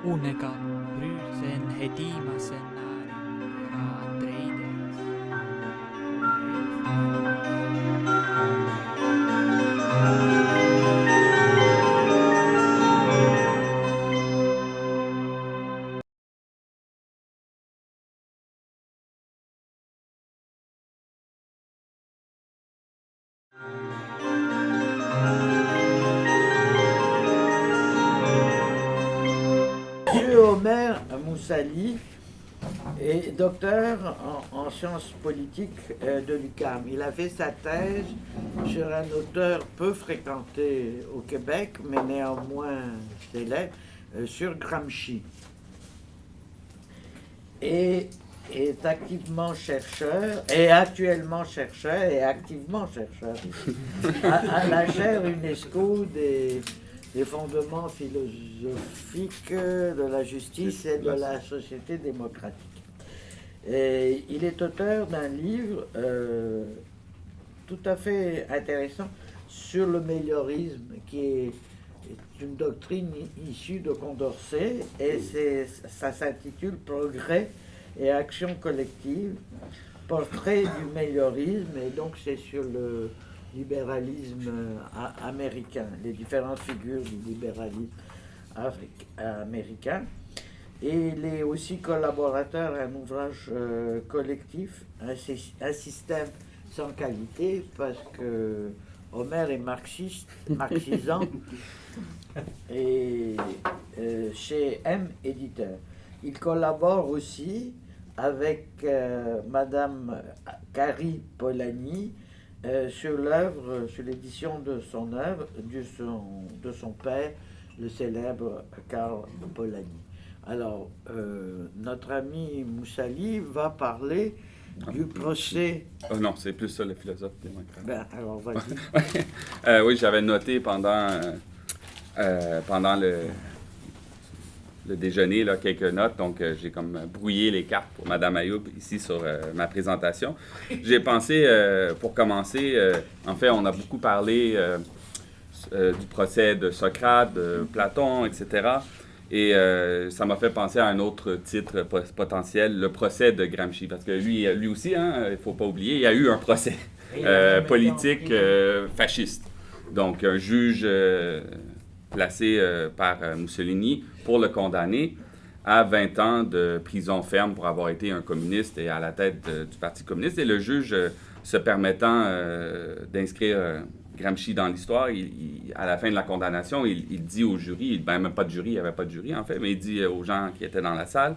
Unekaan Brysen hetimasen närin Atreides. Monsieur Omer Moussali est docteur en sciences politiques de l'UQAM. Il a fait sa thèse sur un auteur peu fréquenté au Québec, mais néanmoins célèbre, sur Gramsci. Et est activement chercheur, et actuellement chercheur, et activement chercheur à la chaire UNESCO des fondements philosophiques de la justice et de la société démocratique. Et il est auteur d'un livre tout à fait intéressant sur le méliorisme, qui est une doctrine issue de Condorcet, et ça s'intitule Progrès et action collective, portrait du méliorisme, et donc c'est sur le libéralisme américain, les différentes figures du libéralisme américain. Et il est aussi collaborateur à un ouvrage collectif, un système sans qualité, parce que Homer est marxisant, et chez M Éditeur. Il collabore aussi avec Madame Carrie Polanyi sur l'œuvre, sur l'édition de son œuvre, de son père, le célèbre Karl Polanyi. Alors, notre ami Moussali va parler du procès. Oh non, c'est plus ça le philosophe démocrate. Ben, alors, vas-y. Oui, j'avais noté pendant le déjeuner là, quelques notes, donc j'ai comme brouillé les cartes pour Mme Ayoub ici sur ma présentation. J'ai pensé, pour commencer, en fait, on a beaucoup parlé du procès de Socrate, de Platon, etc. Et ça m'a fait penser à un autre titre potentiel, le procès de Gramsci, parce que lui aussi, hein, il ne faut pas oublier, il y a eu un procès politique fasciste. Donc, un juge placé par Mussolini pour le condamner à 20 ans de prison ferme pour avoir été un communiste et à la tête du Parti communiste. Et le juge, se permettant d'inscrire Gramsci dans l'histoire, à la fin de la condamnation, il dit au jury, même pas de jury, il n'y avait pas de jury en fait, mais il dit aux gens qui étaient dans la salle,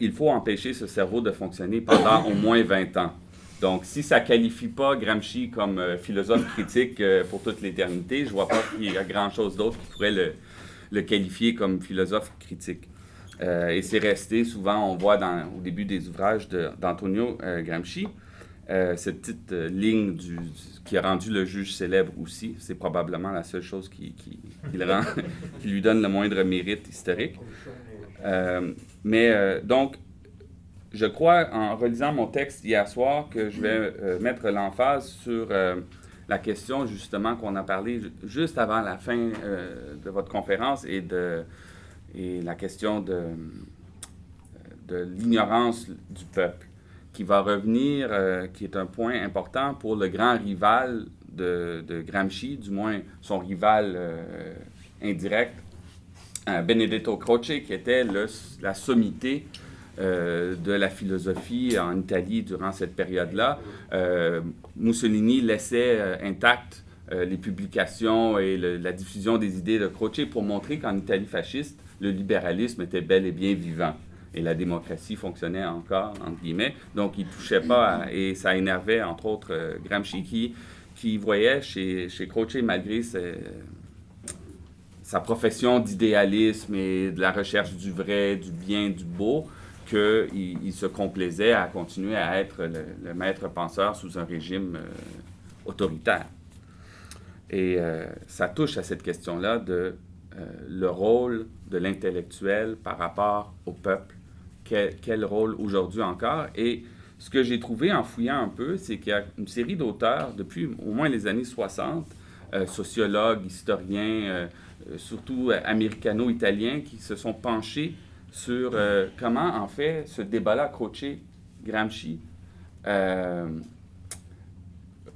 il faut empêcher ce cerveau de fonctionner pendant au moins 20 ans. Donc, si ça ne qualifie pas Gramsci comme philosophe critique pour toute l'éternité, je ne vois pas qu'il y a grand-chose d'autre qui pourrait le qualifier comme philosophe critique. Et c'est resté, souvent, on voit au début des ouvrages d'Antonio Gramsci, cette petite ligne qui a rendu le juge célèbre aussi. C'est probablement la seule chose qui lui donne le moindre mérite historique. Donc, je crois, en relisant mon texte hier soir, que je vais mettre l'emphase sur la question, justement, qu'on a parlé juste avant la fin de votre conférence et la question de l'ignorance du peuple, qui va revenir, qui est un point important pour le grand rival de Gramsci, du moins son rival indirect, Benedetto Croce, qui était la sommité de la philosophie en Italie durant cette période-là. Mussolini laissait intactes les publications et la diffusion des idées de Croce pour montrer qu'en Italie fasciste, le libéralisme était bel et bien vivant et la démocratie fonctionnait encore, entre guillemets. Donc, il ne touchait pas et ça énervait, entre autres, Gramsci qui voyait chez Croce, malgré sa profession d'idéalisme et de la recherche du vrai, du bien, du beau, qu'il se complaisait à continuer à être le maître penseur sous un régime autoritaire. Et ça touche à cette question-là de le rôle de l'intellectuel par rapport au peuple. Quel rôle aujourd'hui encore? Et ce que j'ai trouvé en fouillant un peu, c'est qu'il y a une série d'auteurs, depuis au moins les années 60, sociologues, historiens, surtout américano-italiens, qui se sont penchés sur comment, en fait, ce débat-là, Croce-Gramsci,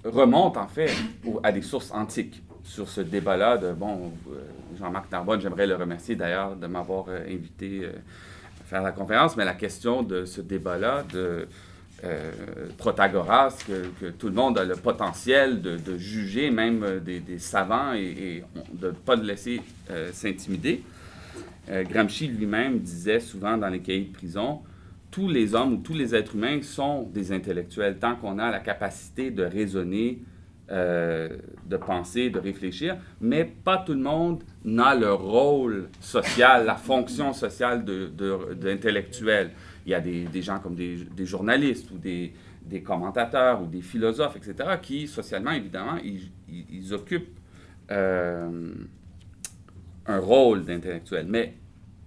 remonte, en fait, à des sources antiques. Sur ce débat-là, Jean-Marc Narbonne, j'aimerais le remercier d'ailleurs de m'avoir invité à faire la conférence, mais la question de ce débat-là, de Protagoras, que tout le monde a le potentiel de juger, même des savants, et de ne pas le laisser s'intimider. Gramsci lui-même disait souvent dans les cahiers de prison, tous les hommes ou tous les êtres humains sont des intellectuels tant qu'on a la capacité de raisonner, de penser, de réfléchir, mais pas tout le monde n'a le rôle social, la fonction sociale d'intellectuel. Il y a des gens comme des journalistes ou des commentateurs ou des philosophes, etc., qui, socialement, évidemment, ils occupent un rôle d'intellectuel. Mais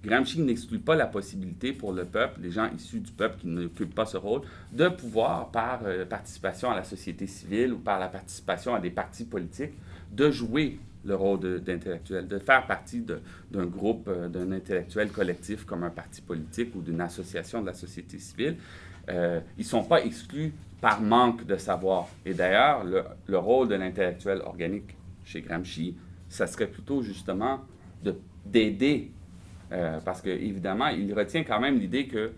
Gramsci n'exclut pas la possibilité pour le peuple, les gens issus du peuple qui n'occupent pas ce rôle, de pouvoir, par participation à la société civile ou par la participation à des partis politiques, de jouer le rôle d'intellectuel, de faire partie d'un groupe, d'un intellectuel collectif comme un parti politique ou d'une association de la société civile. Ils ne sont pas exclus par manque de savoir. Et d'ailleurs, le rôle de l'intellectuel organique chez Gramsci, ça serait plutôt justement d'aider. Parce qu'évidemment, il retient quand même l'idée que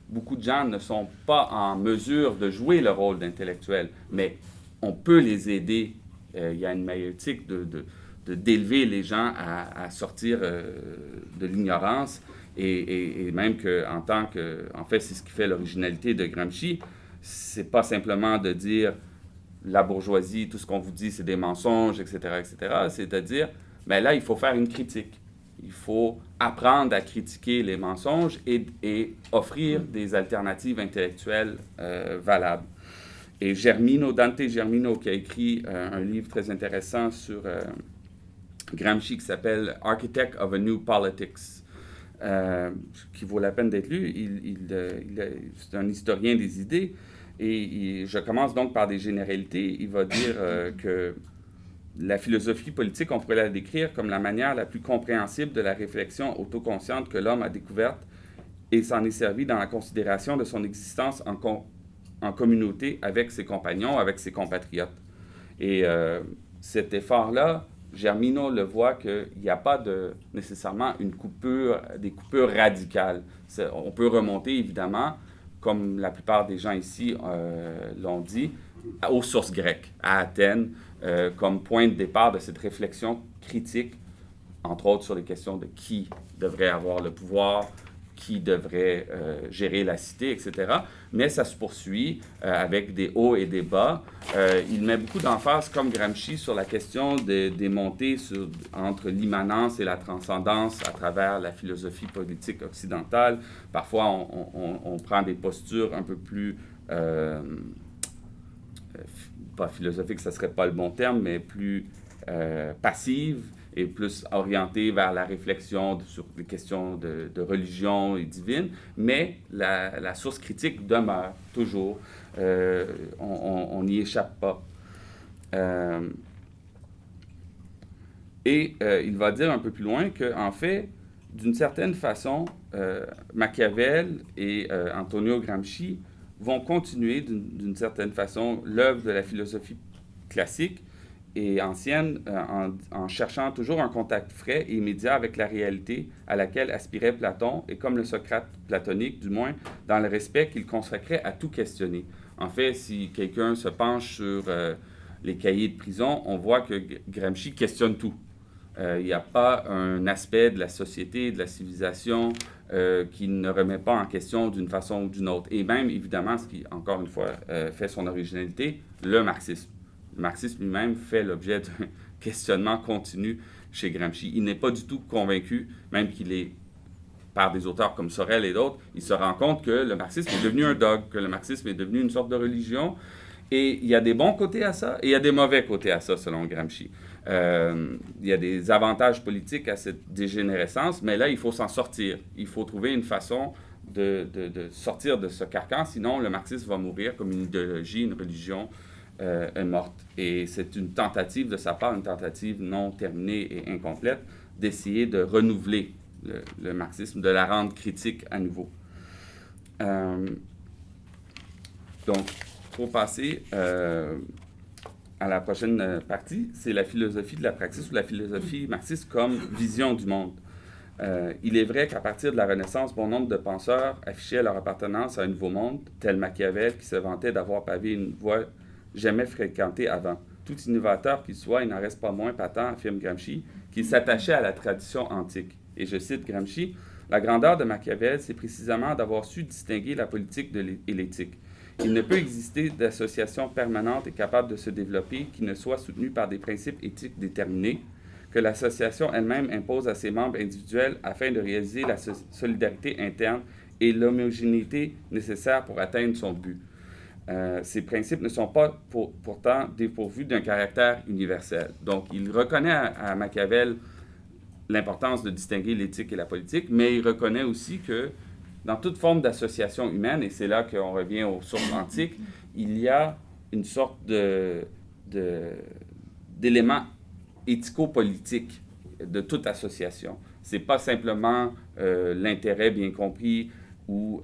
beaucoup de gens ne sont pas en mesure de jouer le rôle d'intellectuel, mais on peut les aider. Il y a une maïeutique d'élever les gens à sortir de l'ignorance, et même qu'en tant que... En fait, c'est ce qui fait l'originalité de Gramsci. C'est pas simplement de dire la bourgeoisie, tout ce qu'on vous dit, c'est des mensonges, etc., etc. C'est de dire, mais là, il faut faire une critique. Il faut apprendre à critiquer les mensonges et offrir des alternatives intellectuelles valables. Et Dante Germino, qui a écrit un livre très intéressant sur Gramsci qui s'appelle « Architect of a New Politics », qui vaut la peine d'être lu. C'est un historien des idées. Et je commence donc par des généralités. Il va dire que la philosophie politique, on pourrait la décrire comme la manière la plus compréhensible de la réflexion autoconsciente que l'homme a découverte et s'en est servi dans la considération de son existence en communauté avec ses compagnons, avec ses compatriotes. Et cet effort-là, Germino le voit qu'il n'y a pas nécessairement des coupures radicales. On peut remonter, évidemment, comme la plupart des gens ici l'ont dit, aux sources grecques, à Athènes, comme point de départ de cette réflexion critique, entre autres sur les questions de qui devrait avoir le pouvoir, qui devrait gérer la cité, etc. Mais ça se poursuit avec des hauts et des bas. Il met beaucoup d'emphase, comme Gramsci, sur la question des montées entre l'immanence et la transcendance à travers la philosophie politique occidentale. Parfois, on prend des postures un peu plus... pas philosophique, ça ne serait pas le bon terme, mais plus passive et plus orientée vers la réflexion sur des questions de religion et divine, mais la source critique demeure toujours. On n'y échappe pas. Il va dire un peu plus loin qu'en fait, d'une certaine façon, Machiavel et Antonio Gramsci vont continuer d'une certaine façon l'œuvre de la philosophie classique et ancienne en cherchant toujours un contact frais et immédiat avec la réalité à laquelle aspirait Platon, et comme le Socrate platonique, du moins, dans le respect qu'il consacrait à tout questionner. En fait, si quelqu'un se penche sur les cahiers de prison, on voit que Gramsci questionne tout. Il n'y a pas un aspect de la société, de la civilisation qui ne remet pas en question d'une façon ou d'une autre. Et même, évidemment, ce qui, encore une fois, fait son originalité, le marxisme. Le marxisme lui-même fait l'objet d'un questionnement continu chez Gramsci. Il n'est pas du tout convaincu, même qu'il est, par des auteurs comme Sorel et d'autres, il se rend compte que le marxisme est devenu un dogme, que le marxisme est devenu une sorte de religion. Et il y a des bons côtés à ça et il y a des mauvais côtés à ça, selon Gramsci. Il y a des avantages politiques à cette dégénérescence, mais là, il faut s'en sortir. Il faut trouver une façon de sortir de ce carcan, sinon le marxisme va mourir comme une idéologie, une religion est morte. Et c'est une tentative de sa part, une tentative non terminée et incomplète, d'essayer de renouveler le marxisme, de la rendre critique à nouveau. Donc, pour passer à la prochaine partie, c'est la philosophie de la praxis ou la philosophie marxiste comme vision du monde. Il est vrai qu'à partir de la Renaissance, bon nombre de penseurs affichaient leur appartenance à un nouveau monde, tel Machiavel qui se vantait d'avoir pavé une voie jamais fréquentée avant. Tout innovateur qu'il soit, il n'en reste pas moins patent, affirme Gramsci, qu'il s'attachait à la tradition antique. Et je cite Gramsci, « La grandeur de Machiavel, c'est précisément d'avoir su distinguer la politique et l'éthique. Il ne peut exister d'association permanente et capable de se développer qui ne soit soutenue par des principes éthiques déterminés, que l'association elle-même impose à ses membres individuels afin de réaliser la solidarité interne et l'homogénéité nécessaire pour atteindre son but. Ces principes ne sont pas pourtant dépourvus d'un caractère universel. » Donc, il reconnaît à Machiavel l'importance de distinguer l'éthique et la politique, mais il reconnaît aussi que dans toute forme d'association humaine, et c'est là qu'on revient aux sources antiques, il y a une sorte d'élément éthico-politique de toute association. Ce n'est pas simplement l'intérêt bien compris ou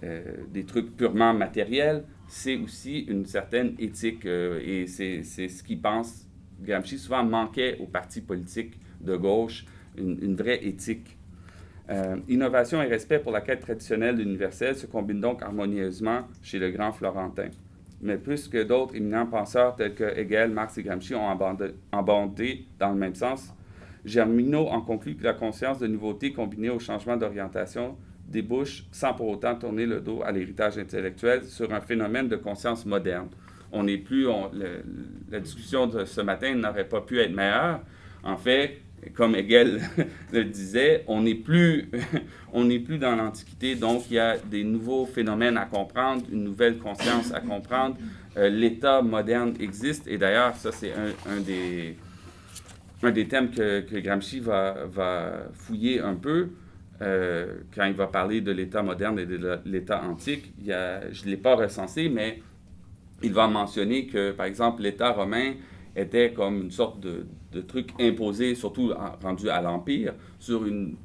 des trucs purement matériels, c'est aussi une certaine éthique et c'est ce qu'il pense. Gramsci souvent manquait aux partis politiques de gauche une vraie éthique. Innovation et respect pour la quête traditionnelle de l'universel se combinent donc harmonieusement chez le grand Florentin. Mais plus que d'autres éminents penseurs tels que Hegel, Marx et Gramsci ont abondé dans le même sens, Germino en conclut que la conscience de nouveauté combinée au changement d'orientation débouche, sans pour autant tourner le dos à l'héritage intellectuel, sur un phénomène de conscience moderne. On n'est plus... la discussion de ce matin n'aurait pas pu être meilleure. En fait, comme Hegel le disait, on n'est plus dans l'Antiquité, donc il y a des nouveaux phénomènes à comprendre, une nouvelle conscience à comprendre. L'État moderne existe, et d'ailleurs, ça c'est un des thèmes que Gramsci va fouiller un peu quand il va parler de l'État moderne et de l'État antique. Je ne l'ai pas recensé, mais il va mentionner que, par exemple, l'État romain était comme une sorte de truc imposé, surtout rendu à l'Empire, sur une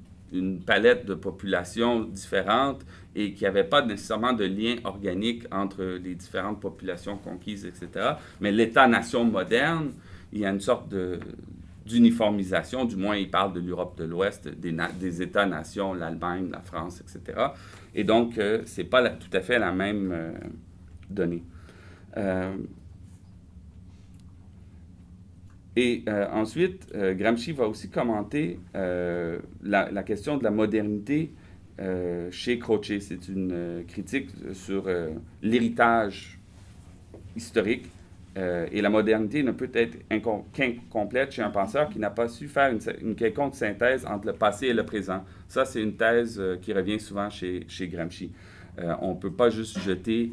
palette de populations différentes et qu'il n'y avait pas nécessairement de lien organique entre les différentes populations conquises, etc. Mais l'État-nation moderne, il y a une sorte d'uniformisation, du moins il parle de l'Europe de l'Ouest, des États-nations, l'Allemagne, la France, etc. Et donc, ce n'est pas tout à fait la même donnée. Ensuite, Gramsci va aussi commenter la question de la modernité chez Croce. C'est une critique sur l'héritage historique. Et la modernité ne peut être qu'incomplète chez un penseur qui n'a pas su faire une quelconque synthèse entre le passé et le présent. Ça, c'est une thèse qui revient souvent chez Gramsci. On ne peut pas juste jeter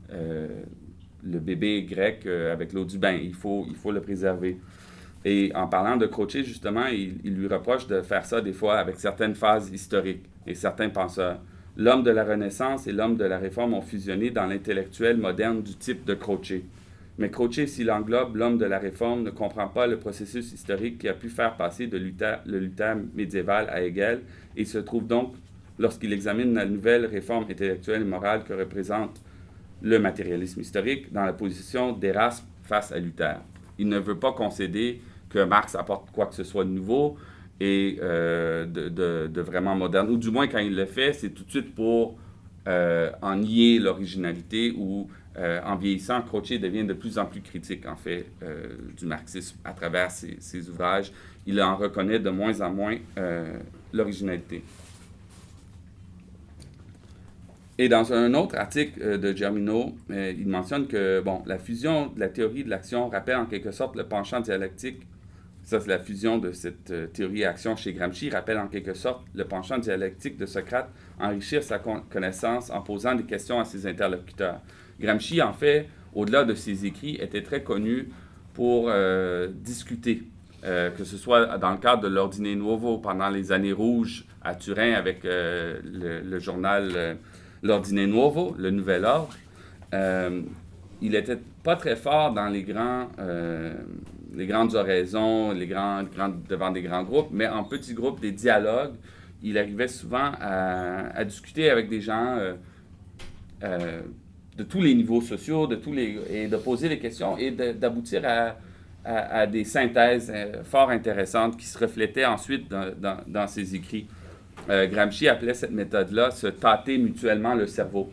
le bébé grec avec l'eau du bain. Il faut le préserver. Et en parlant de Croce, justement, il lui reproche de faire ça des fois avec certaines phases historiques et certains penseurs. L'homme de la Renaissance et l'homme de la Réforme ont fusionné dans l'intellectuel moderne du type de Croce. Mais Croce, s'il englobe l'homme de la Réforme, ne comprend pas le processus historique qui a pu faire passer le Luther médiéval à Hegel et se trouve donc, lorsqu'il examine la nouvelle réforme intellectuelle et morale que représente le matérialisme historique, dans la position d'Erasme face à Luther. Il ne veut pas concéder que Marx apporte quoi que ce soit de nouveau et de vraiment moderne. Ou du moins, quand il le fait, c'est tout de suite pour en nier l'originalité ou en vieillissant, Croce devient de plus en plus critique, en fait, du marxisme à travers ses ouvrages. Il en reconnaît de moins en moins l'originalité. Et dans un autre article de Germino, il mentionne que la fusion de la théorie de l'action rappelle en quelque sorte le penchant dialectique. Ça, c'est la fusion de cette théorie-action chez Gramsci, rappelle en quelque sorte le penchant dialectique de Socrate, enrichir sa connaissance en posant des questions à ses interlocuteurs. Gramsci, en fait, au-delà de ses écrits, était très connu pour discuter, que ce soit dans le cadre de l'Ordine Nuovo pendant les années rouges à Turin avec le journal L'Ordine Nuovo, le Nouvel Ordre. Il était pas très fort dans les grandes oraisons, devant des grands groupes, mais en petits groupes, des dialogues. Il arrivait souvent à discuter avec des gens de tous les niveaux sociaux, et de poser des questions et d'aboutir à des synthèses fort intéressantes qui se reflétaient ensuite dans ses écrits. Gramsci appelait cette méthode-là se tâter mutuellement le cerveau.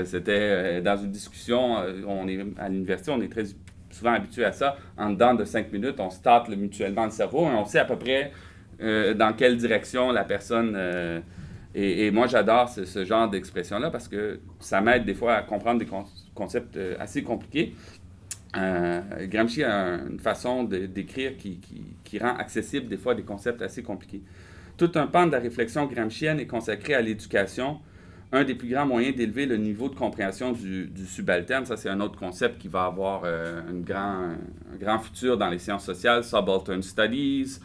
C'était dans une discussion, à l'université, on est très souvent habitué à ça. En dedans de 5 minutes, on se tâte mutuellement le cerveau et on sait à peu près dans quelle direction la personne... Et moi, j'adore ce genre d'expression-là parce que ça m'aide des fois à comprendre des concepts assez compliqués. Gramsci a une façon d'écrire qui rend accessible des fois des concepts assez compliqués. Tout un pan de la réflexion gramscienne est consacré à l'éducation, un des plus grands moyens d'élever le niveau de compréhension du subalterne. Ça, c'est un autre concept qui va avoir un grand futur dans les sciences sociales, Subaltern Studies,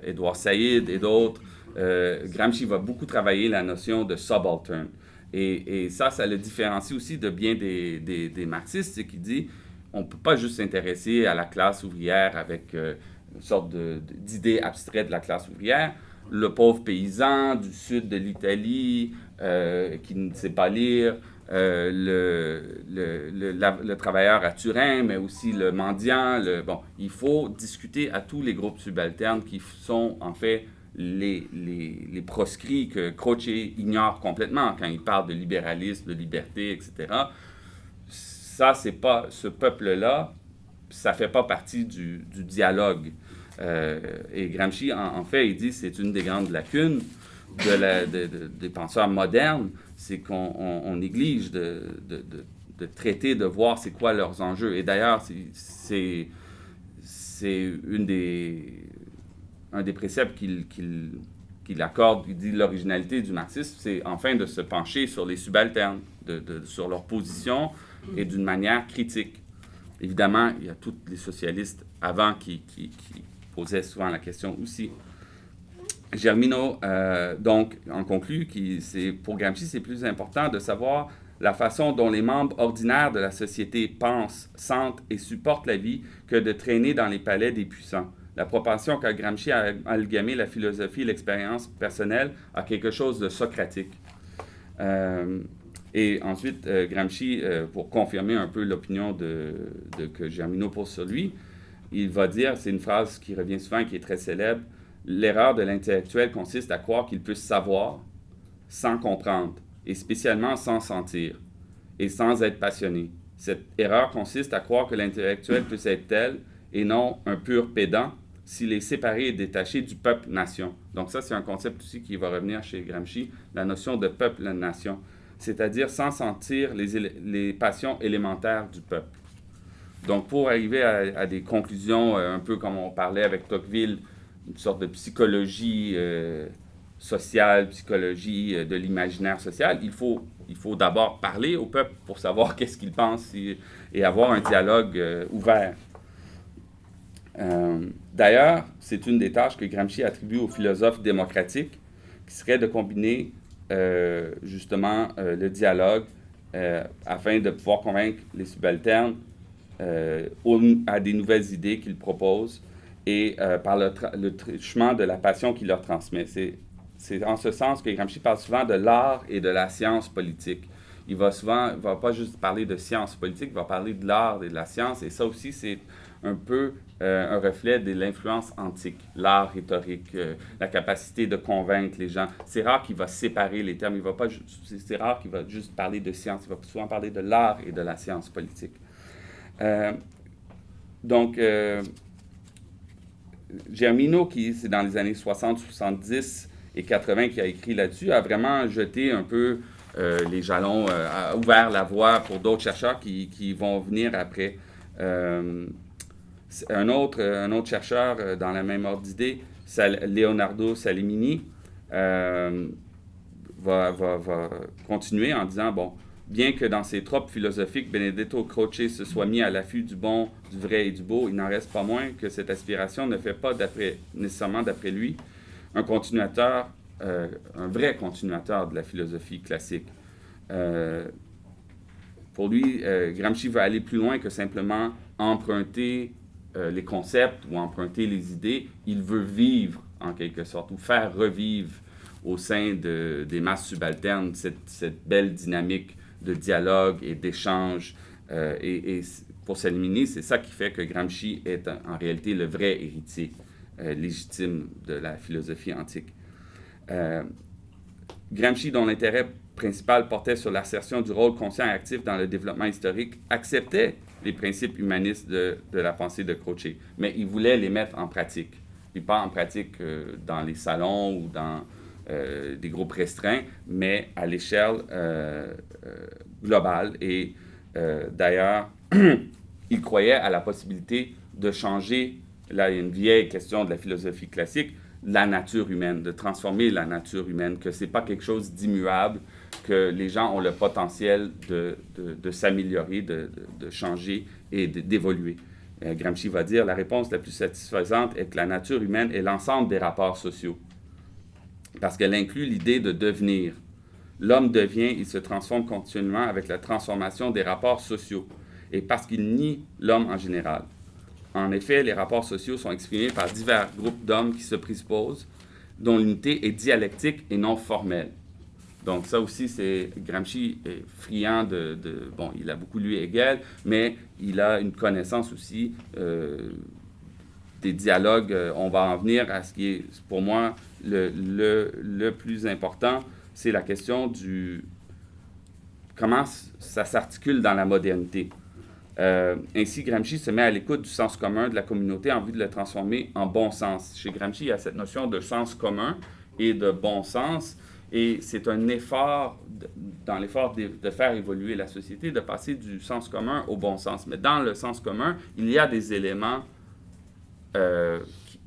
Édouard Saïd et d'autres. Gramsci va beaucoup travailler la notion de subaltern. Et ça le différencie aussi de bien des marxistes, c'est qu'il dit on ne peut pas juste s'intéresser à la classe ouvrière avec une sorte d'idée abstraite de la classe ouvrière. Le pauvre paysan du sud de l'Italie qui ne sait pas lire, le travailleur à Turin, mais aussi le mendiant. Il faut discuter à tous les groupes subalternes qui sont en fait les proscrits que Croce ignore complètement quand il parle de libéralisme, de liberté, etc. Ça, c'est pas ce peuple-là, ça fait pas partie du dialogue. Et Gramsci, en fait, il dit que c'est une des grandes lacunes des penseurs modernes, c'est qu'on néglige de traiter, de voir c'est quoi leurs enjeux. Et d'ailleurs, c'est un des préceptes qu'il accorde, il dit l'originalité du marxisme, c'est enfin de se pencher sur les subalternes, sur leur position et d'une manière critique. Évidemment, il y a tous les socialistes avant qui posaient souvent la question aussi. Germino, donc, en conclut, pour Gramsci, c'est plus important de savoir la façon dont les membres ordinaires de la société pensent, sentent et supportent la vie que de traîner dans les palais des puissants. La propension qu'a Gramsci à amalgamer la philosophie et l'expérience personnelle a quelque chose de socratique. Et ensuite, Gramsci, pour confirmer un peu l'opinion que Germino pose sur lui, il va dire, c'est une phrase qui revient souvent, qui est très célèbre, « L'erreur de l'intellectuel consiste à croire qu'il puisse savoir sans comprendre, et spécialement sans sentir, et sans être passionné. Cette erreur consiste à croire que l'intellectuel puisse être tel, et non un pur pédant, s'il est séparé et détaché du peuple-nation. » Donc ça, c'est un concept aussi qui va revenir chez Gramsci, la notion de peuple-nation, c'est-à-dire sans sentir les passions élémentaires du peuple. Donc pour arriver à des conclusions, un peu comme on parlait avec Tocqueville, une sorte de psychologie sociale, psychologie de l'imaginaire social, il faut d'abord parler au peuple pour savoir qu'est-ce qu'il pense et avoir un dialogue ouvert. D'ailleurs, c'est une des tâches que Gramsci attribue aux philosophes démocratiques, qui serait de combiner justement le dialogue afin de pouvoir convaincre les subalternes à des nouvelles idées qu'ils proposent et par le chemin de la passion qu'il leur transmet. C'est en ce sens que Gramsci parle souvent de l'art et de la science politique. Il va pas juste parler de science politique, il va parler de l'art et de la science, et ça aussi, c'est un peu un reflet de l'influence antique, l'art rhétorique, la capacité de convaincre les gens. C'est rare qu'il va séparer les termes, c'est rare qu'il va juste parler de science, il va souvent parler de l'art et de la science politique. Donc, Germino, qui c'est dans les années 60, 70 et 80 qui a écrit là-dessus, a vraiment jeté un peu les jalons, a ouvert la voie pour d'autres chercheurs qui vont venir après. Un autre chercheur dans la même ordre d'idée, Leonardo Salimini, va continuer en disant, bon, bien que dans ses tropes philosophiques, Benedetto Croce se soit mis à l'affût du bon, du vrai et du beau, il n'en reste pas moins que cette aspiration ne fait pas nécessairement d'après lui un vrai continuateur de la philosophie classique. Pour lui, Gramsci veut aller plus loin que simplement emprunter les concepts ou emprunter les idées. Il veut vivre, en quelque sorte, ou faire revivre au sein des masses subalternes cette belle dynamique de dialogue et d'échange. Et pour Salimini, c'est ça qui fait que Gramsci est en réalité le vrai héritier légitime de la philosophie antique. Gramsci, dont l'intérêt principal portait sur l'assertion du rôle conscient et actif dans le développement historique, acceptait les principes humanistes de la pensée de Croce, mais il voulait les mettre en pratique. Et pas en pratique dans les salons ou dans des groupes restreints, mais à l'échelle globale. Et d'ailleurs, il croyait à la possibilité de changer, là il y a une vieille question de la philosophie classique, la nature humaine, de transformer la nature humaine, que ce n'est pas quelque chose d'immuable, que les gens ont le potentiel de s'améliorer, de changer et d'évoluer. Gramsci va dire, la réponse la plus satisfaisante est que la nature humaine est l'ensemble des rapports sociaux, parce qu'elle inclut l'idée de devenir. L'homme devient, il se transforme continuellement avec la transformation des rapports sociaux, et parce qu'il nie l'homme en général. En effet, les rapports sociaux sont exprimés par divers groupes d'hommes qui se présupposent, dont l'unité est dialectique et non formelle. Donc ça aussi, c'est Gramsci est friand bon, il a beaucoup lu Hegel, mais il a une connaissance aussi des dialogues. On va en venir à ce qui est, pour moi, le plus important, c'est la question du comment ça s'articule dans la modernité. Ainsi, Gramsci se met à l'écoute du sens commun de la communauté en vue de le transformer en bon sens. Chez Gramsci, il y a cette notion de sens commun et de bon sens, et c'est un effort, dans l'effort de faire évoluer la société, de passer du sens commun au bon sens. Mais dans le sens commun, il y a des éléments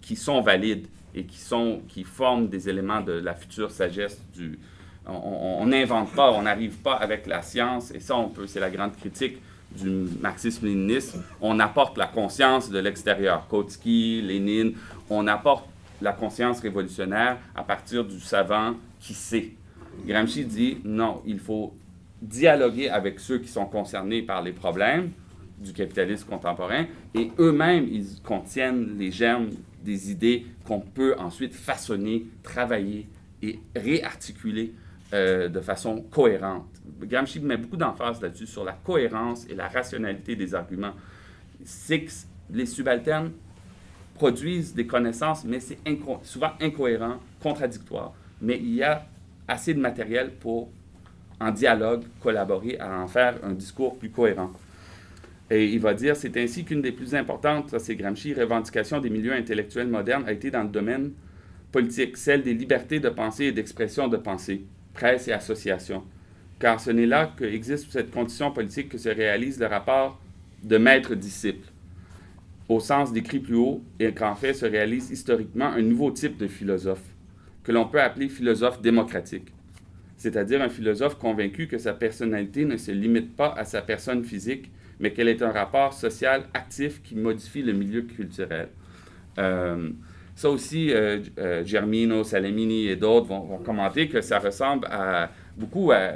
qui sont valides et qui forment des éléments de la future sagesse du... On n'invente pas, on n'arrive pas avec la science, et ça, c'est la grande critique du marxisme-léninisme. On apporte la conscience de l'extérieur. Kautsky, Lénine, on apporte la conscience révolutionnaire à partir du savant qui sait. Gramsci dit, non, il faut dialoguer avec ceux qui sont concernés par les problèmes du capitalisme contemporain, et eux-mêmes, ils contiennent les germes des idées qu'on peut ensuite façonner, travailler et réarticuler de façon cohérente. Gramsci met beaucoup d'emphase là-dessus, sur la cohérence et la rationalité des arguments. C'est que les subalternes produisent des connaissances, mais c'est souvent incohérent, contradictoire. Mais il y a assez de matériel pour, en dialogue, collaborer à en faire un discours plus cohérent. Et il va dire, c'est ainsi qu'une des plus importantes, ça c'est Gramsci, revendications des milieux intellectuels modernes a été dans le domaine politique, celle des libertés de pensée et d'expression de pensée, presse et association. Car ce n'est là qu'existe cette condition politique que se réalise le rapport de maître-disciple, au sens décrit plus haut, et qu'en fait se réalise historiquement un nouveau type de philosophe, que l'on peut appeler philosophe démocratique, c'est-à-dire un philosophe convaincu que sa personnalité ne se limite pas à sa personne physique, mais qu'elle est un rapport social actif qui modifie le milieu culturel. Ça aussi, Germino, Salamini et d'autres vont commenter que ça ressemble beaucoup à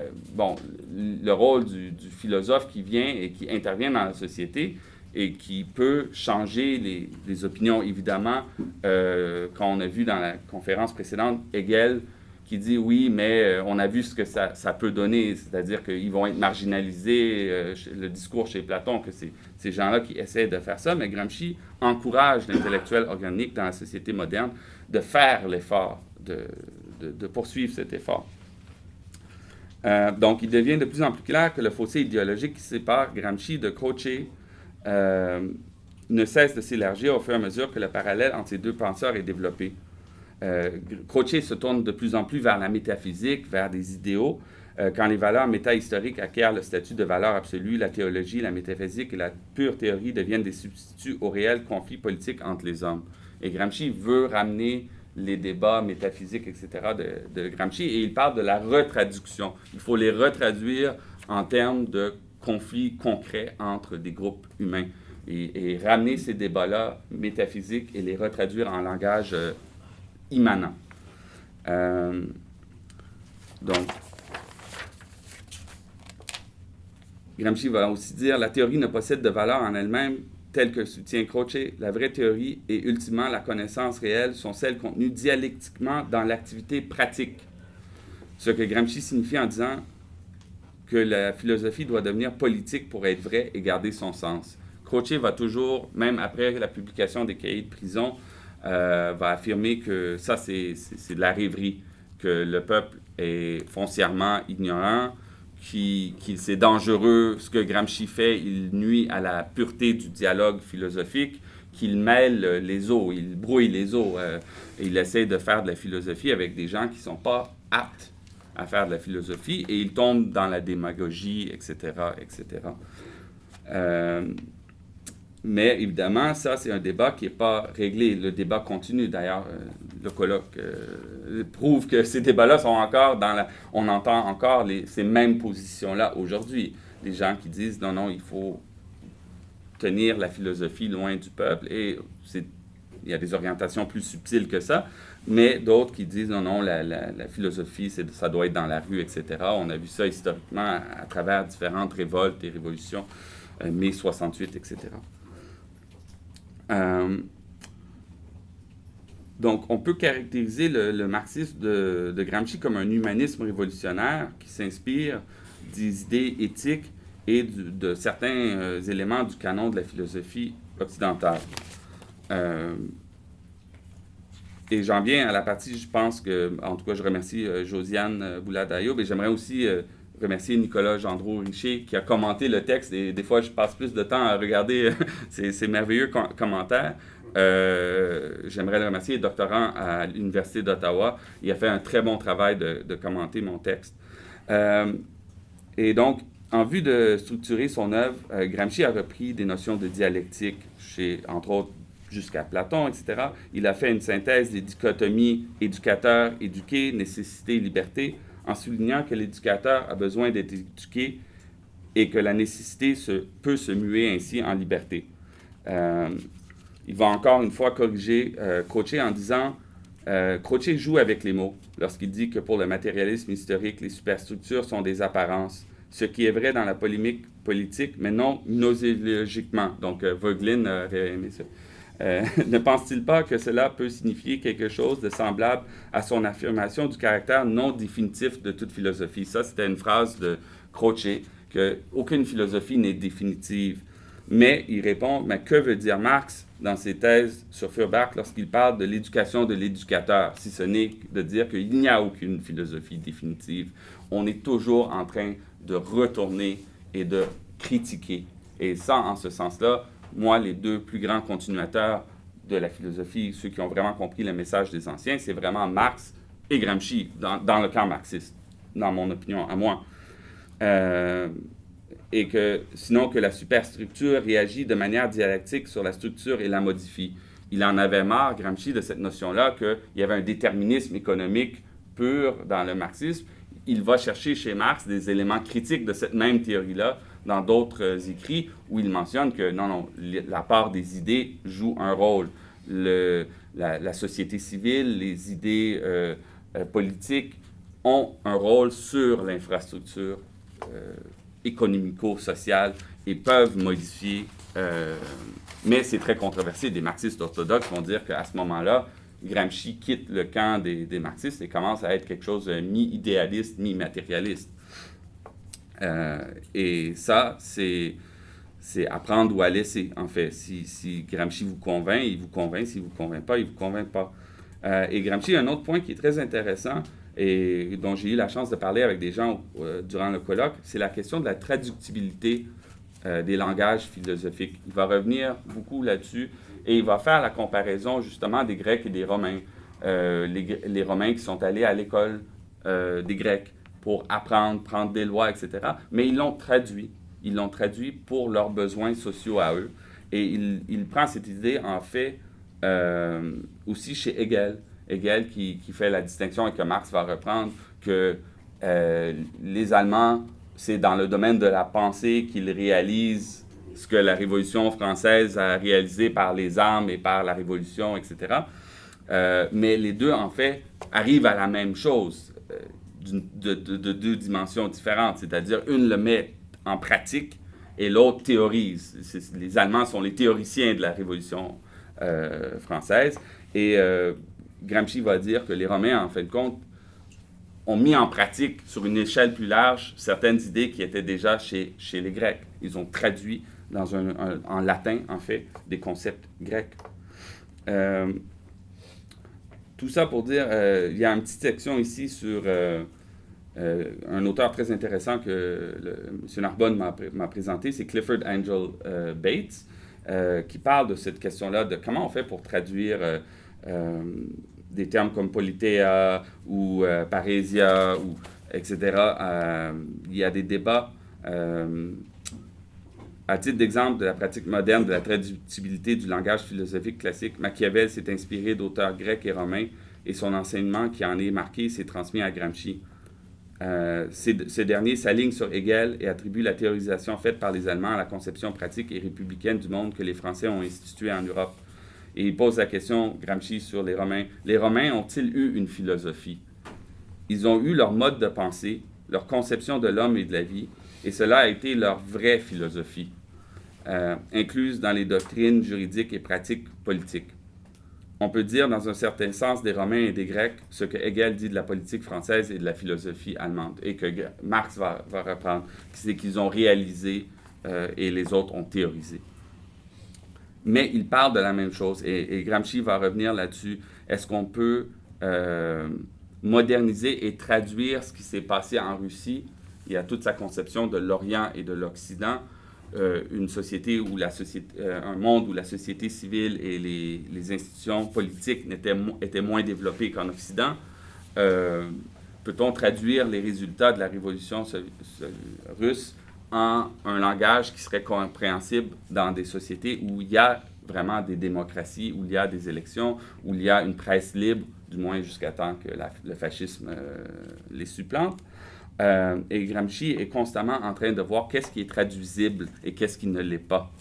le rôle du philosophe qui vient et qui intervient dans la société et qui peut changer les opinions. Évidemment, quand on a vu dans la conférence précédente, Hegel qui dit oui, mais on a vu ce que ça peut donner, c'est-à-dire qu'ils vont être marginalisés, le discours chez Platon, que c'est ces gens-là qui essaient de faire ça, mais Gramsci encourage l'intellectuel organique dans la société moderne de faire l'effort, de poursuivre cet effort. Donc, il devient de plus en plus clair que le fossé idéologique qui sépare Gramsci de Croce ne cesse de s'élargir au fur et à mesure que le parallèle entre ces deux penseurs est développé. Croce se tourne de plus en plus vers la métaphysique, vers des idéaux. Quand les valeurs métahistoriques acquièrent le statut de valeur absolue, la théologie, la métaphysique et la pure théorie deviennent des substituts au réel conflit politique entre les hommes. Et Gramsci veut ramener les débats métaphysiques, etc., de Gramsci, et il parle de la retraduction. Il faut les retraduire en termes de conflits concrets entre des groupes humains, et ramener ces débats-là métaphysiques et les retraduire en langage immanent. Donc, Gramsci va aussi dire « La théorie ne possède de valeur en elle-même telle que soutient Croce. La vraie théorie et ultimement la connaissance réelle sont celles contenues dialectiquement dans l'activité pratique. » Ce que Gramsci signifie en disant que la philosophie doit devenir politique pour être vraie et garder son sens. Croce va toujours, même après la publication des cahiers de prison, va affirmer que ça, c'est de la rêverie, que le peuple est foncièrement ignorant, qu'il c'est dangereux, ce que Gramsci fait, il nuit à la pureté du dialogue philosophique, qu'il mêle les eaux, il brouille les eaux, il essaie de faire de la philosophie avec des gens qui ne sont pas aptes à faire de la philosophie, et il tombe dans la démagogie, etc., etc. Mais évidemment, ça, c'est un débat qui n'est pas réglé. Le débat continue. D'ailleurs, le colloque prouve que ces débats-là sont encore dans la... On entend encore ces mêmes positions-là aujourd'hui. Les gens qui disent, non, non, il faut tenir la philosophie loin du peuple. Et il y a des orientations plus subtiles que ça. Mais d'autres qui disent, non, non, la philosophie, ça doit être dans la rue, etc. On a vu ça historiquement à travers différentes révoltes et révolutions, mai 68, etc. Donc, on peut caractériser le marxisme de Gramsci comme un humanisme révolutionnaire qui s'inspire des idées éthiques et de certains éléments du canon de la philosophie occidentale. Et j'en viens à la partie, je pense que, en tout cas, je remercie Josiane Boulad-Ayoub, et j'aimerais aussi remercier Nicolas Gendreau-Richer qui a commenté le texte, et des fois je passe plus de temps à regarder ces merveilleux commentaires. J'aimerais le remercier, doctorant à l'Université d'Ottawa. Il a fait un très bon travail de commenter mon texte. Et donc, en vue de structurer son œuvre, Gramsci a repris des notions de dialectique, entre autres jusqu'à Platon, etc. Il a fait une synthèse des dichotomies éducateur-éduqué, nécessité-liberté, en soulignant que l'éducateur a besoin d'être éduqué et que la nécessité peut se muer ainsi en liberté. Il va encore une fois corriger Croce en disant Croce joue avec les mots lorsqu'il dit que pour le matérialisme historique, les superstructures sont des apparences, ce qui est vrai dans la polémique politique, mais non nosologiquement. Donc, Voegelin aurait aimé ça. Ne pense-t-il pas que cela peut signifier quelque chose de semblable à son affirmation du caractère non définitif de toute philosophie? Ça, c'était une phrase de Croce, qu'aucune philosophie n'est définitive. Mais il répond, mais que veut dire Marx dans ses thèses sur Feuerbach lorsqu'il parle de l'éducation de l'éducateur, si ce n'est de dire qu'il n'y a aucune philosophie définitive. On est toujours en train de retourner et de critiquer. Et ça, en ce sens-là, moi, les deux plus grands continuateurs de la philosophie, ceux qui ont vraiment compris le message des anciens, c'est vraiment Marx et Gramsci, dans le camp marxiste, dans mon opinion, à moi. Et que, sinon que la superstructure réagit de manière dialectique sur la structure et la modifie. Il en avait marre, Gramsci, de cette notion-là, qu'il y avait un déterminisme économique pur dans le marxisme. Il va chercher chez Marx des éléments critiques de cette même théorie-là dans d'autres écrits où il mentionne que non, la part des idées joue un rôle. La société civile, les idées politiques ont un rôle sur l'infrastructure économico-sociale et peuvent modifier. Mais c'est très controversé. Des marxistes orthodoxes vont dire qu'à ce moment-là, Gramsci quitte le camp des marxistes et commence à être quelque chose de mi-idéaliste, mi-matérialiste. Et ça, c'est apprendre ou à laisser, en fait. Si Gramsci vous convainc, il vous convainc. S'il ne vous convainc pas, il ne vous convainc pas. Et Gramsci a un autre point qui est très intéressant et dont j'ai eu la chance de parler avec des gens durant le colloque, c'est la question de la traductibilité des langages philosophiques. Il va revenir beaucoup là-dessus et il va faire la comparaison justement des Grecs et des Romains. Les Romains qui sont allés à l'école des Grecs pour apprendre, prendre des lois, etc. Mais ils l'ont traduit. Ils l'ont traduit pour leurs besoins sociaux à eux. Et il prend cette idée, en fait, aussi chez Hegel. Hegel qui fait la distinction et que Marx va reprendre, que les Allemands, c'est dans le domaine de la pensée qu'ils réalisent ce que la Révolution française a réalisé par les armes et par la Révolution, etc. Mais les deux, en fait, arrivent à la même chose de deux dimensions différentes. C'est-à-dire, une le met en pratique et l'autre théorise. Les Allemands sont les théoriciens de la Révolution française. Et Gramsci va dire que les Romains, en fin de compte, ont mis en pratique, sur une échelle plus large, certaines idées qui étaient déjà chez les Grecs. Ils ont traduit en latin, en fait, des concepts grecs. Tout ça pour dire, il y a une petite section ici sur un auteur très intéressant que M. Narbonne m'a présenté, c'est Clifford Angel Bates, qui parle de cette question-là, de comment on fait pour traduire des termes comme politeia ou parésia, etc. Il y a des débats. À titre d'exemple de la pratique moderne de la traductibilité du langage philosophique classique, Machiavel s'est inspiré d'auteurs grecs et romains et son enseignement qui en est marqué s'est transmis à Gramsci. Ce dernier s'aligne sur Hegel et attribue la théorisation faite par les Allemands à la conception pratique et républicaine du monde que les Français ont instituée en Europe. Et il pose la question, Gramsci, sur les Romains. Les Romains ont-ils eu une philosophie? Ils ont eu leur mode de pensée, leur conception de l'homme et de la vie, et cela a été leur vraie philosophie, incluse dans les doctrines juridiques et pratiques politiques. On peut dire, dans un certain sens, des Romains et des Grecs, ce que Hegel dit de la politique française et de la philosophie allemande, et que Marx va reprendre, c'est qu'ils ont réalisé et les autres ont théorisé. Mais ils parlent de la même chose, et Gramsci va revenir là-dessus. Est-ce qu'on peut moderniser et traduire ce qui s'est passé en Russie? Il y a toute sa conception de l'Orient et de l'Occident, une société où un monde où la société civile et les institutions politiques étaient moins développées qu'en Occident. Peut-on traduire les résultats de la révolution russe en un langage qui serait compréhensible dans des sociétés où il y a vraiment des démocraties, où il y a des élections, où il y a une presse libre, du moins jusqu'à temps que le fascisme les supplante? Et Gramsci est constamment en train de voir qu'est-ce qui est traduisible et qu'est-ce qui ne l'est pas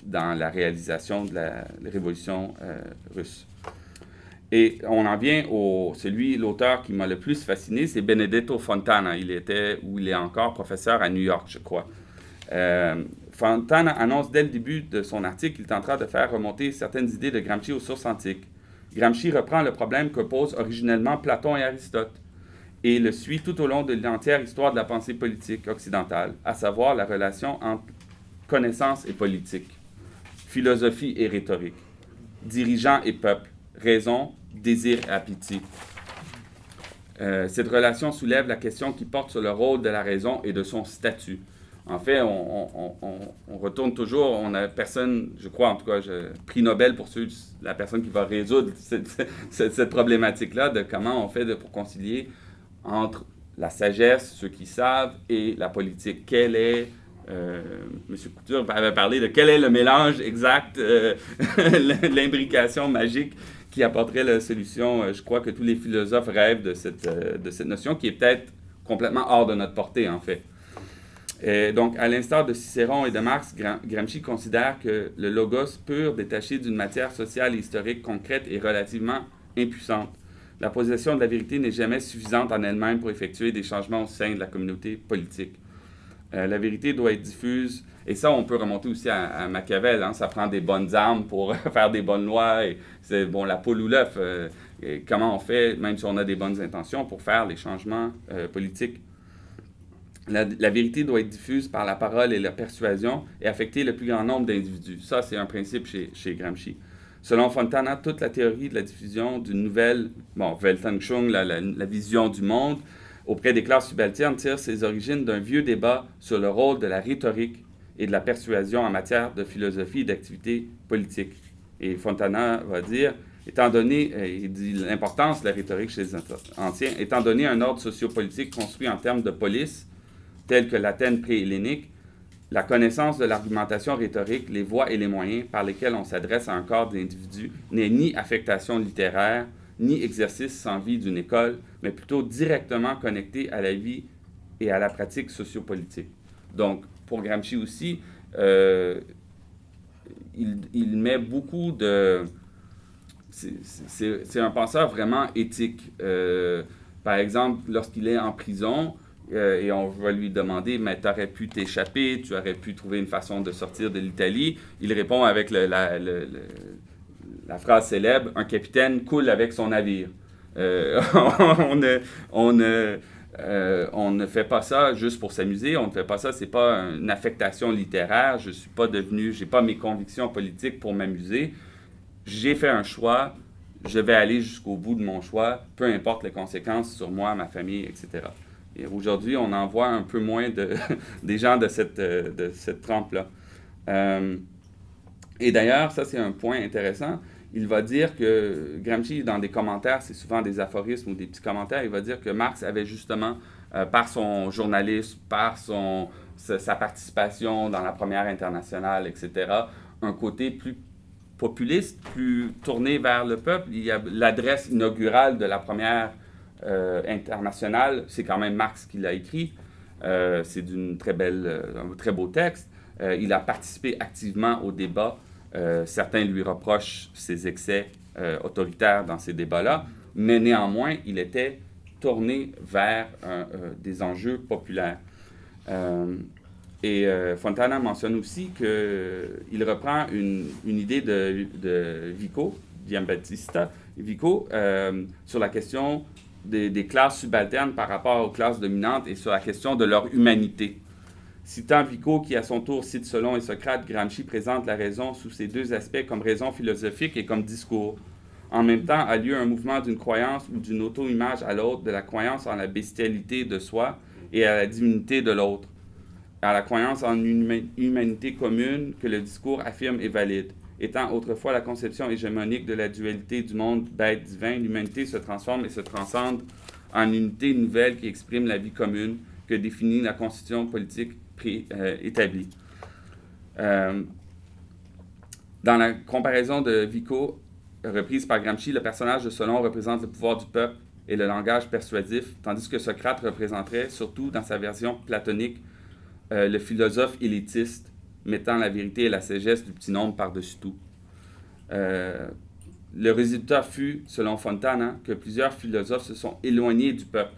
dans la réalisation de la révolution russe. Et on en vient l'auteur qui m'a le plus fasciné, c'est Benedetto Fontana. Il était, ou il est encore, professeur à New York, je crois. Fontana annonce dès le début de son article qu'il tentera de faire remonter certaines idées de Gramsci aux sources antiques. Gramsci reprend le problème que posent originellement Platon et Aristote et le suit tout au long de l'entière histoire de la pensée politique occidentale, à savoir la relation entre connaissance et politique, philosophie et rhétorique, dirigeants et peuple, raison, désir et appétit. Cette relation soulève la question qui porte sur le rôle de la raison et de son statut. En fait, on retourne toujours, on a personne, je crois en tout cas, prix Nobel pour la personne qui va résoudre cette problématique-là de comment on fait pour concilier entre la sagesse, ceux qui savent, et la politique. Quel est, M. Couture avait parlé de quel est le mélange exact, l'imbrication magique qui apporterait la solution. Je crois que tous les philosophes rêvent de cette notion qui est peut-être complètement hors de notre portée, en fait. Et donc, à l'instar de Cicéron et de Marx, Gramsci considère que le logos pur, détaché d'une matière sociale et historique concrète, est relativement impuissante. La possession de la vérité n'est jamais suffisante en elle-même pour effectuer des changements au sein de la communauté politique. La vérité doit être diffuse, et ça, on peut remonter aussi à Machiavel, hein, ça prend des bonnes armes pour faire des bonnes lois, et c'est bon, la poule ou l'œuf, comment on fait, même si on a des bonnes intentions, pour faire les changements politiques. La vérité doit être diffuse par la parole et la persuasion et affecter le plus grand nombre d'individus. Ça, c'est un principe chez Gramsci. Selon Fontana, toute la théorie de la diffusion d'une nouvelle, Weltanschauung, la vision du monde, auprès des classes subalternes tire ses origines d'un vieux débat sur le rôle de la rhétorique et de la persuasion en matière de philosophie et d'activité politique. Et Fontana va dire, étant donné, il dit l'importance de la rhétorique chez les anciens, étant donné un ordre sociopolitique construit en termes de police, tel que l'Athènes pré-hellénique, la connaissance de l'argumentation rhétorique, les voies et les moyens par lesquels on s'adresse à un corps d'individus n'est ni affectation littéraire, ni exercice sans vie d'une école, mais plutôt directement connecté à la vie et à la pratique sociopolitique. Donc, pour Gramsci aussi, il met beaucoup de... C'est un penseur vraiment éthique. Par exemple, lorsqu'il est en prison, et on va lui demander, mais tu aurais pu t'échapper, tu aurais pu trouver une façon de sortir de l'Italie. Il répond avec la phrase célèbre, un capitaine coule avec son navire. On ne fait pas ça juste pour s'amuser, on ne fait pas ça, c'est pas une affectation littéraire, j'ai pas mes convictions politiques pour m'amuser. J'ai fait un choix, je vais aller jusqu'au bout de mon choix, peu importe les conséquences sur moi, ma famille, etc. Et aujourd'hui, on en voit un peu moins des gens de cette trempe-là. Et d'ailleurs, ça c'est un point intéressant, il va dire que Gramsci, dans des commentaires, c'est souvent des aphorismes ou des petits commentaires, il va dire que Marx avait justement, par son journalisme, par sa participation dans la Première Internationale, etc., un côté plus populiste, plus tourné vers le peuple. Il y a l'adresse inaugurale de la Première Internationale, c'est quand même Marx qui l'a écrit. C'est un très beau texte. Il a participé activement au débat. Certains lui reprochent ses excès autoritaires dans ces débats-là, mais néanmoins, il était tourné vers des enjeux populaires. Fontana mentionne aussi qu'il reprend une idée de Vico, Giambattista Vico, sur la question des classes subalternes par rapport aux classes dominantes et sur la question de leur humanité. Citant Vico, qui à son tour cite Solon et Socrate, Gramsci présente la raison sous ces deux aspects comme raison philosophique et comme discours. En même temps, a lieu un mouvement d'une croyance ou d'une auto-image à l'autre, de la croyance en la bestialité de soi et à la divinité de l'autre, à la croyance en une humanité commune que le discours affirme est valide. Étant autrefois la conception hégémonique de la dualité du monde bête-divin, l'humanité se transforme et se transcende en une unité nouvelle qui exprime la vie commune que définit la constitution politique établie. Dans la comparaison de Vico, reprise par Gramsci, le personnage de Solon représente le pouvoir du peuple et le langage persuasif, tandis que Socrate représenterait, surtout dans sa version platonique, le philosophe élitiste, mettant la vérité et la sagesse du petit nombre par-dessus tout. Le résultat fut, selon Fontana, que plusieurs philosophes se sont éloignés du peuple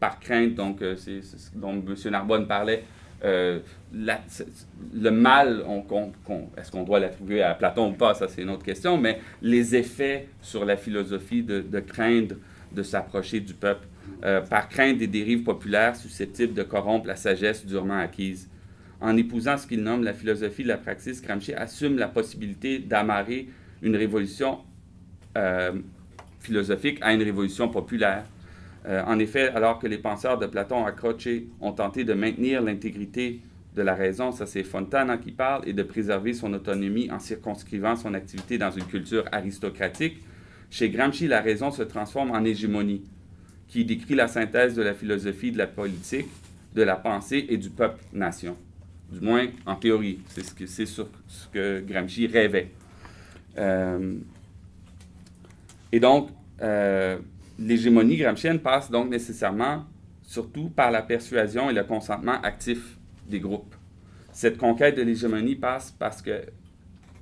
par crainte, donc c'est dont M. Narbonne parlait. Le mal, est-ce qu'on doit l'attribuer à Platon ou pas, ça c'est une autre question, mais les effets sur la philosophie de craindre de s'approcher du peuple, par crainte des dérives populaires susceptibles de corrompre la sagesse durement acquise. En épousant ce qu'il nomme la philosophie de la praxis, Gramsci assume la possibilité d'amarrer une révolution philosophique à une révolution populaire. En effet, alors que les penseurs de Platon à Croce ont tenté de maintenir l'intégrité de la raison, ça c'est Fontana qui parle, et de préserver son autonomie en circonscrivant son activité dans une culture aristocratique, chez Gramsci, la raison se transforme en hégémonie, qui décrit la synthèse de la philosophie, de la politique, de la pensée et du peuple-nation. Du moins, en théorie, c'est sur ce que Gramsci rêvait. Et donc, l'hégémonie gramscienne passe donc nécessairement, surtout par la persuasion et le consentement actif des groupes. Cette conquête de l'hégémonie passe parce que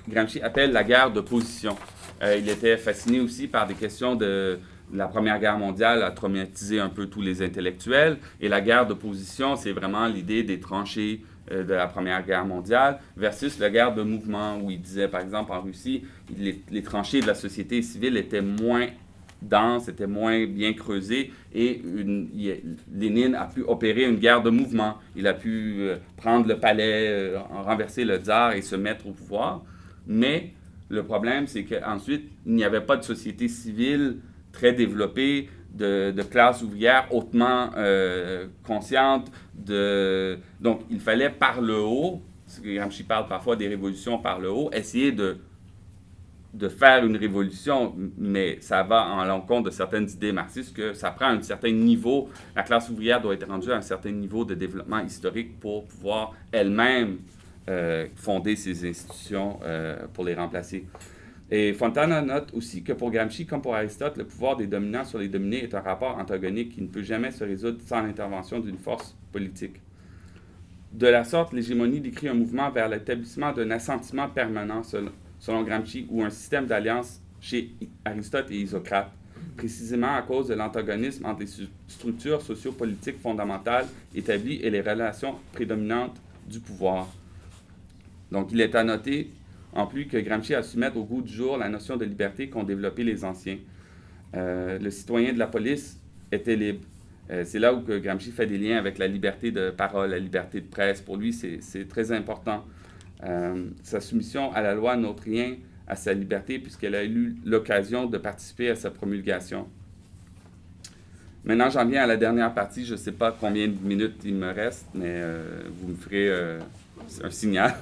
Gramsci appelle la guerre de position. Il était fasciné aussi par des questions de la Première Guerre mondiale, a traumatisé un peu tous les intellectuels. Et la guerre de position, c'est vraiment l'idée des tranchées de la Première Guerre mondiale versus la guerre de mouvement, où il disait, par exemple, en Russie, les tranchées de la société civile étaient moins denses, étaient moins bien creusées, et Lénine a pu opérer une guerre de mouvement. Il a pu prendre le palais, renverser le tsar et se mettre au pouvoir. Mais le problème, c'est qu'ensuite, il n'y avait pas de société civile très développée, de classe ouvrière hautement consciente. Donc, il fallait par le haut, Gramsci parle parfois des révolutions par le haut, essayer de faire une révolution, mais ça va en l'encontre de certaines idées marxistes, que ça prend un certain niveau, la classe ouvrière doit être rendue à un certain niveau de développement historique pour pouvoir elle-même fonder ses institutions pour les remplacer. Et Fontana note aussi que pour Gramsci, comme pour Aristote, le pouvoir des dominants sur les dominés est un rapport antagonique qui ne peut jamais se résoudre sans l'intervention d'une force politique. De la sorte, l'hégémonie décrit un mouvement vers l'établissement d'un assentiment permanent, selon Gramsci, ou un système d'alliance chez Aristote et Isocrate, précisément à cause de l'antagonisme entre les structures sociopolitiques fondamentales établies et les relations prédominantes du pouvoir. Donc, il est à noter, en plus, que Gramsci a su mettre au goût du jour la notion de liberté qu'ont développé les anciens. Le citoyen de la police était libre. C'est là où que Gramsci fait des liens avec la liberté de parole, la liberté de presse. Pour lui, c'est très important. Sa soumission à la loi n'ôte rien à sa liberté puisqu'elle a eu l'occasion de participer à sa promulgation. Maintenant, j'en viens à la dernière partie. Je ne sais pas combien de minutes il me reste, mais vous me ferez un signal.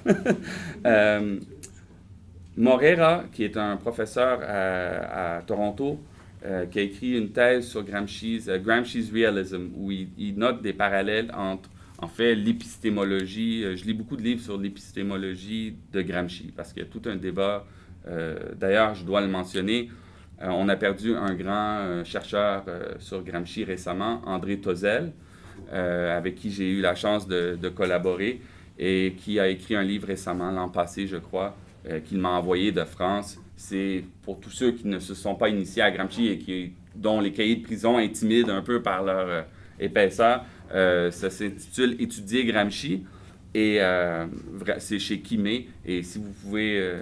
Moreira, qui est un professeur à Toronto, qui a écrit une thèse sur Gramsci's Realism, où il note des parallèles entre, en fait, l'épistémologie. Je lis beaucoup de livres sur l'épistémologie de Gramsci, parce qu'il y a tout un débat. D'ailleurs, je dois le mentionner, on a perdu un grand chercheur sur Gramsci récemment, André Tozel, avec qui j'ai eu la chance de collaborer, et qui a écrit un livre récemment, l'an passé, je crois, qu'il m'a envoyé de France. C'est pour tous ceux qui ne se sont pas initiés à Gramsci et dont les cahiers de prison intimident un peu par leur épaisseur. Ça s'intitule « Étudier Gramsci » et c'est chez Kimé. Et si vous pouvez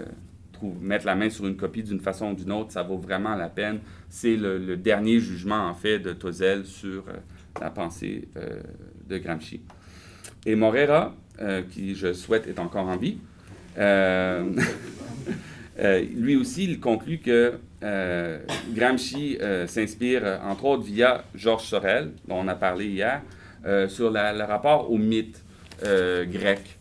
mettre la main sur une copie d'une façon ou d'une autre, ça vaut vraiment la peine. C'est le dernier jugement, en fait, de Tozel sur la pensée de Gramsci. Et Moreira, qui, je souhaite, est encore en vie, lui aussi, il conclut que Gramsci s'inspire, entre autres, via Georges Sorel, dont on a parlé hier, sur le rapport au mythe grec.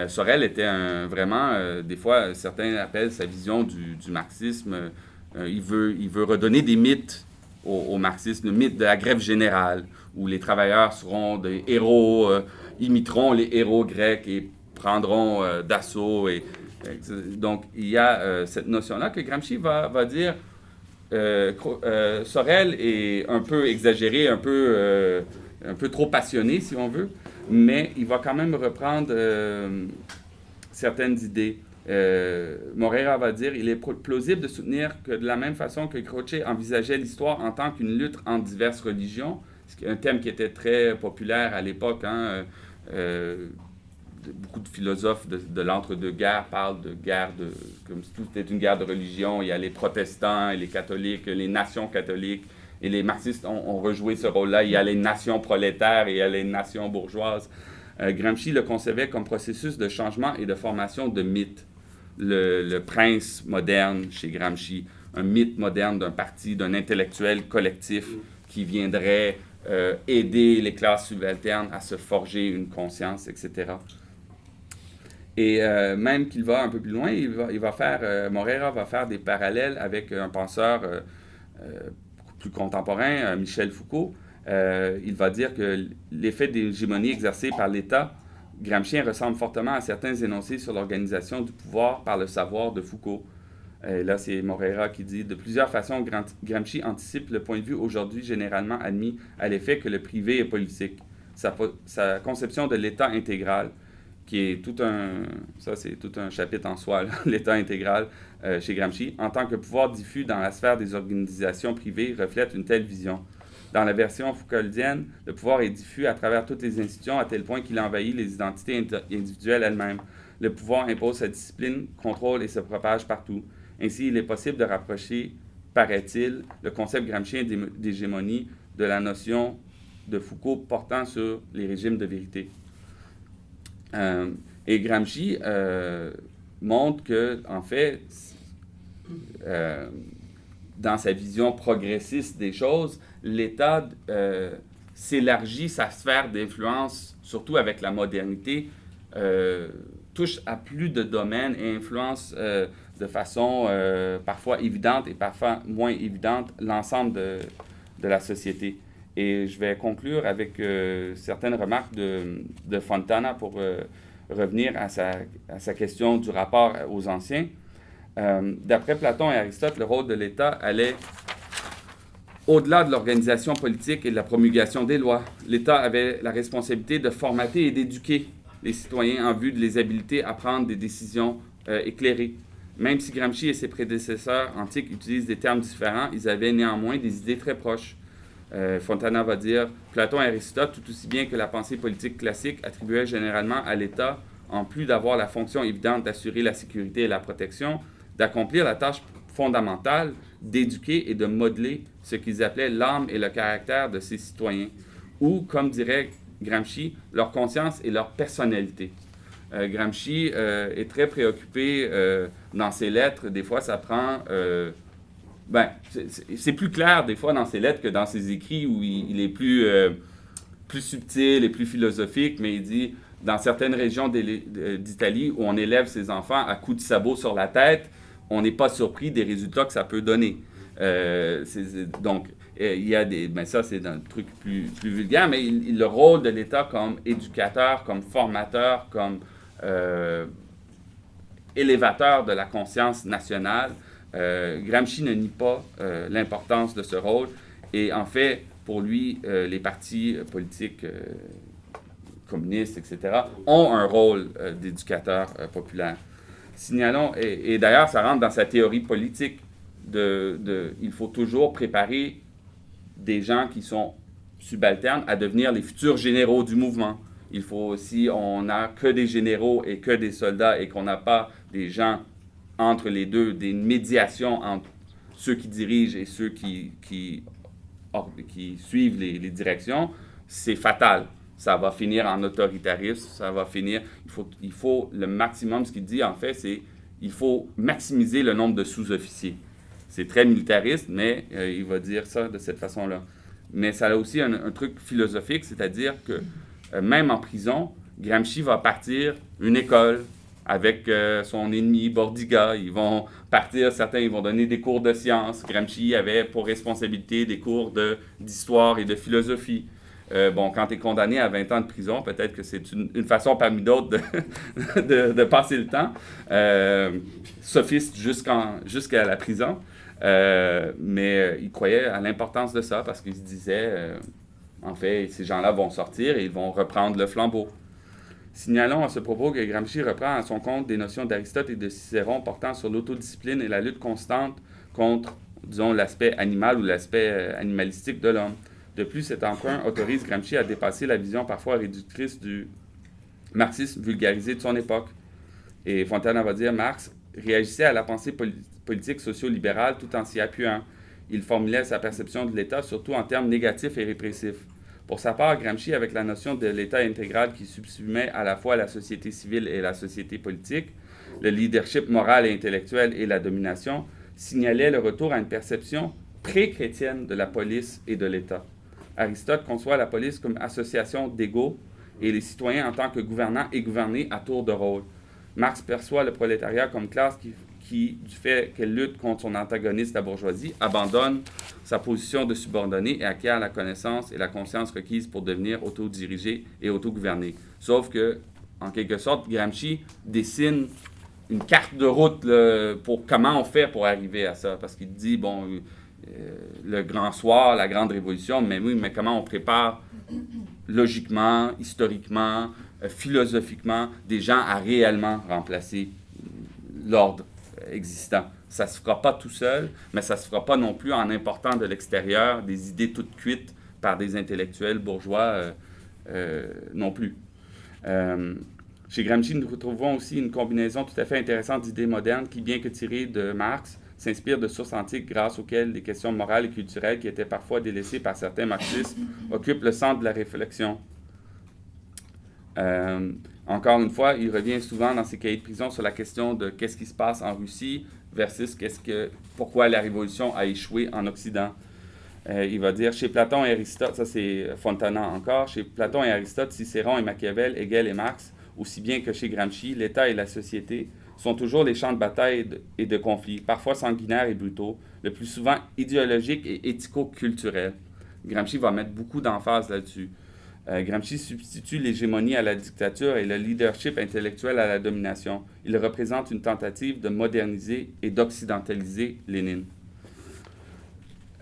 Sorel était vraiment, des fois, certains appellent sa vision du marxisme, il veut redonner des mythes au marxisme, le mythe de la grève générale, où les travailleurs seront des héros, imiteront les héros grecs et prendront d'assaut. Donc, il y a cette notion-là que Gramsci va dire Sorel est un peu exagéré, un peu trop passionné, si on veut, mais il va quand même reprendre certaines idées. Moreira va dire il est plausible de soutenir que de la même façon que Croce envisageait l'histoire en tant qu'une lutte entre diverses religions, un thème qui était très populaire à l'époque, beaucoup de philosophes de l'entre-deux-guerres parlent de guerre comme si tout était une guerre de religion. Il y a les protestants et les catholiques, les nations catholiques, et les marxistes ont rejoué ce rôle-là. Il y a les nations prolétaires et il y a les nations bourgeoises. Gramsci le concevait comme processus de changement et de formation de mythes. Le prince moderne chez Gramsci, un mythe moderne d'un parti, d'un intellectuel collectif qui viendrait aider les classes subalternes à se forger une conscience, etc. Et même qu'il va un peu plus loin, Moreira va faire des parallèles avec un penseur beaucoup plus contemporain, Michel Foucault. Il va dire que l'effet d'hégémonie exercé par l'État gramscien ressemble fortement à certains énoncés sur l'organisation du pouvoir par le savoir de Foucault. Là, c'est Moreira qui dit « De plusieurs façons, Gramsci anticipe le point de vue aujourd'hui généralement admis à l'effet que le privé est politique. Sa conception de l'État intégral, qui est c'est tout un chapitre en soi, l'État intégral chez Gramsci, en tant que pouvoir diffus dans la sphère des organisations privées, reflète une telle vision. Dans la version foucauldienne, le pouvoir est diffus à travers toutes les institutions à tel point qu'il envahit les identités individuelles elles-mêmes. Le pouvoir impose sa discipline, contrôle et se propage partout. Ainsi, il est possible de rapprocher, paraît-il, le concept gramscien d'hégémonie de la notion de Foucault portant sur les régimes de vérité. Et Gramsci montre que, en fait, dans sa vision progressiste des choses, l'État s'élargit sa sphère d'influence, surtout avec la modernité, touche à plus de domaines et influence de façon parfois évidente et parfois moins évidente l'ensemble de la société. Et je vais conclure avec certaines remarques de Fontana pour revenir à sa question du rapport aux anciens. D'après Platon et Aristote, le rôle de l'État allait au-delà de l'organisation politique et de la promulgation des lois. L'État avait la responsabilité de formater et d'éduquer les citoyens en vue de les habiliter à prendre des décisions éclairées. Même si Gramsci et ses prédécesseurs antiques utilisent des termes différents, ils avaient néanmoins des idées très proches. Fontana va dire « Platon et Aristote, tout aussi bien que la pensée politique classique, attribuaient généralement à l'État, en plus d'avoir la fonction évidente d'assurer la sécurité et la protection, d'accomplir la tâche fondamentale d'éduquer et de modeler ce qu'ils appelaient l'âme et le caractère de ses citoyens, ou, comme dirait Gramsci, leur conscience et leur personnalité. » Gramsci est très préoccupé dans ses lettres. Des fois, ça prend... c'est plus clair des fois dans ses lettres que dans ses écrits où il est plus subtil et plus philosophique, mais il dit, dans certaines régions d'Italie où on élève ses enfants à coups de sabot sur la tête, on n'est pas surpris des résultats que ça peut donner. Donc, il y a des... ça, c'est un truc plus vulgaire, mais le rôle de l'État comme éducateur, comme formateur, comme élévateur de la conscience nationale, Gramsci ne nie pas l'importance de ce rôle. Et en fait, pour lui, les partis politiques communistes, etc., ont un rôle d'éducateur populaire. Signalons, et d'ailleurs, ça rentre dans sa théorie politique, il faut toujours préparer des gens qui sont subalternes à devenir les futurs généraux du mouvement. Il faut, si on n'a que des généraux et que des soldats et qu'on n'a pas des gens entre les deux, des médiations entre ceux qui dirigent et ceux qui suivent les directions, c'est fatal. Ça va finir en autoritarisme, ça va finir... Il faut le maximum, ce qu'il dit en fait, c'est il faut maximiser le nombre de sous-officiers. C'est très militariste, mais il va dire ça de cette façon-là. Mais ça a aussi un truc philosophique, c'est-à-dire que même en prison, Gramsci va partir une école avec son ennemi Bordiga. Ils vont partir, certains ils vont donner des cours de sciences. Gramsci avait pour responsabilité des cours d'histoire et de philosophie. Quand tu es condamné à 20 ans de prison, peut-être que c'est une façon parmi d'autres de passer le temps. Sophiste jusqu'à la prison. Mais il croyait à l'importance de ça parce qu'il se disait, en fait, ces gens-là vont sortir et ils vont reprendre le flambeau. Signalons à ce propos que Gramsci reprend à son compte des notions d'Aristote et de Cicéron portant sur l'autodiscipline et la lutte constante contre, disons, l'aspect animal ou l'aspect animalistique de l'homme. De plus, cet emprunt autorise Gramsci à dépasser la vision parfois réductrice du marxisme vulgarisé de son époque. Et Fontana va dire, Marx réagissait à la pensée politique socio-libérale tout en s'y appuyant. Il formulait sa perception de l'État surtout en termes négatifs et répressifs. Pour sa part, Gramsci, avec la notion de l'État intégral qui subsumait à la fois la société civile et la société politique, le leadership moral et intellectuel et la domination, signalait le retour à une perception pré-chrétienne de la police et de l'État. Aristote conçoit la police comme association d'égaux et les citoyens en tant que gouvernants et gouvernés à tour de rôle. Marx perçoit le prolétariat comme classe qui, du fait qu'elle lutte contre son antagoniste, la bourgeoisie, abandonne sa position de subordonné et acquiert la connaissance et la conscience requises pour devenir autodirigé et autogouverné. Sauf que, en quelque sorte, Gramsci dessine une carte de route pour comment on fait pour arriver à ça. Parce qu'il dit, le grand soir, la grande révolution, mais oui, mais comment on prépare logiquement, historiquement, philosophiquement, des gens à réellement remplacer l'ordre existant. Ça ne se fera pas tout seul, mais ça ne se fera pas non plus en important de l'extérieur des idées toutes cuites par des intellectuels bourgeois non plus. Chez Gramsci, nous retrouvons aussi une combinaison tout à fait intéressante d'idées modernes qui, bien que tirées de Marx, s'inspirent de sources antiques grâce auxquelles les questions morales et culturelles qui étaient parfois délaissées par certains marxistes occupent le centre de la réflexion. Encore une fois, il revient souvent dans ses cahiers de prison sur la question de qu'est-ce qui se passe en Russie versus pourquoi la révolution a échoué en Occident. Il va dire, chez Platon et Aristote, ça c'est Fontana encore, chez Platon et Aristote, Cicéron et Machiavel, Hegel et Marx, aussi bien que chez Gramsci, l'État et la société sont toujours les champs de bataille et de conflits, parfois sanguinaires et brutaux, le plus souvent idéologiques et éthico-culturels. Gramsci va mettre beaucoup d'emphase là-dessus. Gramsci substitue l'hégémonie à la dictature et le leadership intellectuel à la domination. Il représente une tentative de moderniser et d'occidentaliser Lénine.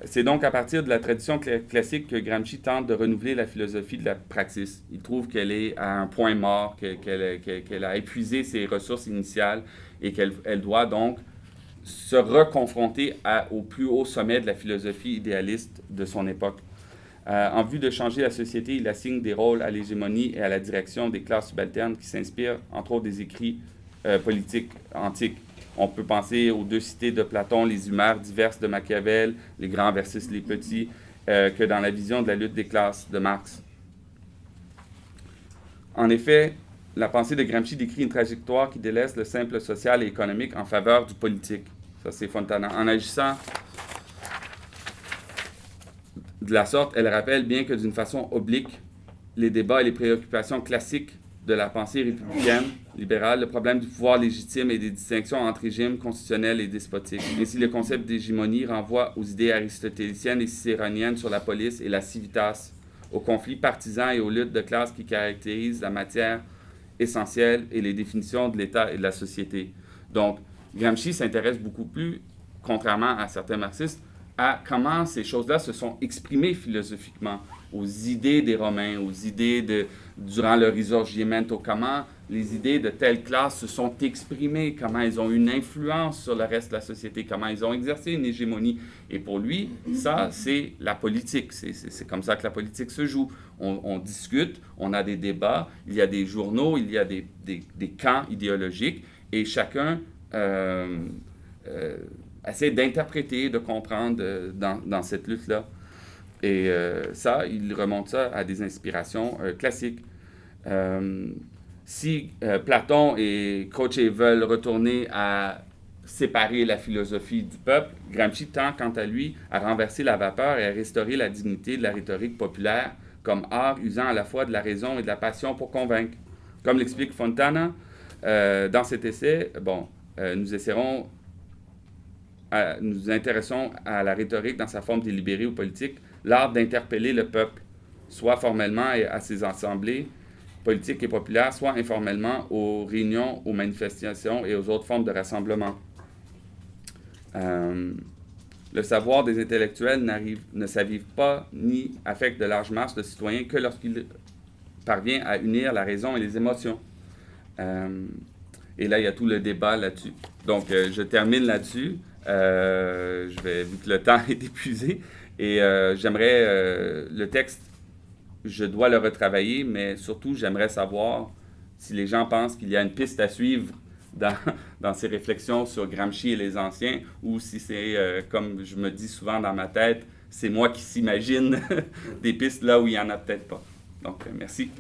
C'est donc à partir de la tradition classique que Gramsci tente de renouveler la philosophie de la praxis. Il trouve qu'elle est à un point mort, qu'elle a épuisé ses ressources initiales et qu'elle doit donc se reconfronter au plus haut sommet de la philosophie idéaliste de son époque. En vue de changer la société, il assigne des rôles à l'hégémonie et à la direction des classes subalternes qui s'inspirent entre autres des écrits politiques antiques. On peut penser aux 2 cités de Platon, les humeurs diverses de Machiavel, les grands versus les petits, que dans la vision de la lutte des classes de Marx. En effet, la pensée de Gramsci décrit une trajectoire qui délaisse le simple social et économique en faveur du politique. Ça, c'est Fontana. En agissant de la sorte, elle rappelle, bien que d'une façon oblique, les débats et les préoccupations classiques de la pensée républicaine, libérale, le problème du pouvoir légitime et des distinctions entre régimes constitutionnels et despotiques. Ainsi, le concept d'hégémonie renvoie aux idées aristotéliciennes et cicéroniennes sur la police et la civitas, aux conflits partisans et aux luttes de classe qui caractérisent la matière essentielle et les définitions de l'État et de la société. Donc, Gramsci s'intéresse beaucoup plus, contrairement à certains marxistes, à comment ces choses-là se sont exprimées philosophiquement, aux idées des Romains, aux idées durant le Risorgimento, comment les idées de telle classe se sont exprimées, comment elles ont une influence sur le reste de la société, comment elles ont exercé une hégémonie. Et pour lui, ça, c'est la politique. C'est comme ça que la politique se joue. On discute, on a des débats, il y a des journaux, il y a des camps idéologiques, et chacun essaie d'interpréter, de comprendre dans cette lutte-là. Et ça, il remonte ça à des inspirations classiques. Si Platon et Croce veulent retourner à séparer la philosophie du peuple, Gramsci tend, quant à lui, à renverser la vapeur et à restaurer la dignité de la rhétorique populaire comme art usant à la fois de la raison et de la passion pour convaincre. Comme l'explique Fontana, dans cet essai, nous intéressons à la rhétorique dans sa forme délibérée ou politique, l'art d'interpeller le peuple, soit formellement à ses assemblées politiques et populaires, soit informellement aux réunions, aux manifestations et aux autres formes de rassemblement. Le savoir des intellectuels ne s'avive pas ni affecte de larges masses de citoyens que lorsqu'il parvient à unir la raison et les émotions. Et là, il y a tout le débat là-dessus. Donc, je termine là-dessus. Vu que le temps est épuisé, et j'aimerais, le texte, je dois le retravailler, mais surtout, j'aimerais savoir si les gens pensent qu'il y a une piste à suivre dans ces réflexions sur Gramsci et les anciens, ou si c'est, comme je me dis souvent dans ma tête, c'est moi qui s'imagine des pistes là où il n'y en a peut-être pas. Donc, merci.